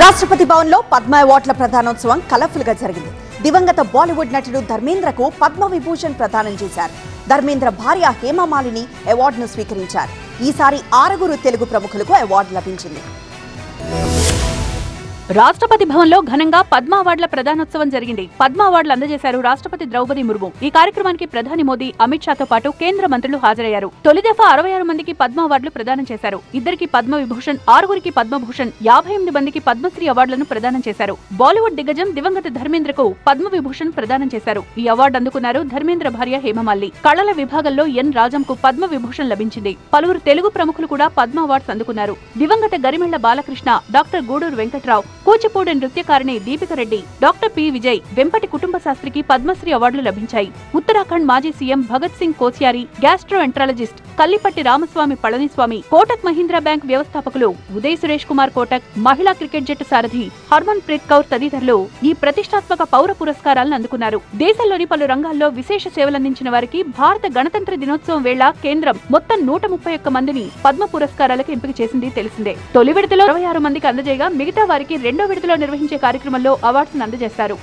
రాష్ట్రపతి భవన్లో పద్మ అవార్డుల ప్రదానోత్సవం కలర్ఫుల్ గా జరిగింది. దివంగత బాలీవుడ్ నటుడు ధర్మేంద్రకు పద్మ విభూషణ్ ప్రదానం చేశారు. ధర్మేంద్ర భార్య హేమమాలిని అవార్డును స్వీకరించారు. ఈసారి 6 తెలుగు ప్రముఖులకు అవార్డు లభించింది. రాష్ట్రపతి భవన్లో ఘనంగా పద్మ అవార్డుల ప్రదానోత్సవం జరిగింది. పద్మ అవార్డులు అందజేశారు రాష్ట్రపతి ద్రౌపది ముర్ము. ఈ కార్యక్రమానికి ప్రధాని మోదీ, అమిత్ షాతో పాటు కేంద్ర మంత్రులు హాజరయ్యారు. తొలి దఫా 66 మందికి పద్మ అవార్డులు ప్రదానం చేశారు. 2కి పద్మ విభూషణ్, 6కి పద్మభూషణ్, 58 మందికి పద్మశ్రీ అవార్డులను ప్రదానం చేశారు. బాలీవుడ్ దిగ్గజం దివంగత ధర్మేంద్రకు పద్మ విభూషణ్ ప్రదానం చేశారు. ఈ అవార్డు అందుకున్నారు ధర్మేంద్ర భార్య హేమమాలిని. కళల విభాగంలో ఎన్ రాజంకు పద్మ విభూషణ్ లభించింది. పలువురు తెలుగు ప్రముఖులు కూడా పద్మ అవార్డ్స్ అందుకున్నారు. దివంగత గరిమెళ్ల బాలకృష్ణ, డాక్టర్ గూడూరు వెంకట్రావు, కూచిపూడి నృత్యకారిణి దీపిక రెడ్డి, డాక్టర్ పి విజయ్, వెంపటి కుటుంబ శాస్త్రికి పద్మశ్రీ అవార్డులు లభించాయి. ఉత్తరాఖండ్ మాజీ CM Bhagat Singh Koshyari, gastroenterologist Kallipatti Ramaswamy Palaniswami, Kotak Mahindra bank వ్యవస్థాపకులు ఉదయ్ సురేష్ కుమార్ కోటక్, మహిళా క్రికెట్ జట్టు సారథి హర్మన్ ప్రీత్ కౌర్ తదితరులు ఈ ప్రతిష్టాత్మక పౌర పురస్కారాలను అందుకున్నారు. దేశంలోని పలు రంగాల్లో విశేష సేవలందించిన వారికి భారత గణతంత్ర దినోత్సవం వేళ కేంద్రం మొత్తం 131 మందిని పద్మ పురస్కారాలకు ఎంపిక చేసింది తెలిసిందే. తొలి విడతలో 26 మందికి అందజేయగా మిగతా వారికి రెండో విడతలో నిర్వహించే కార్యక్రమంలో అవార్డ్స్ అందజేస్తారు.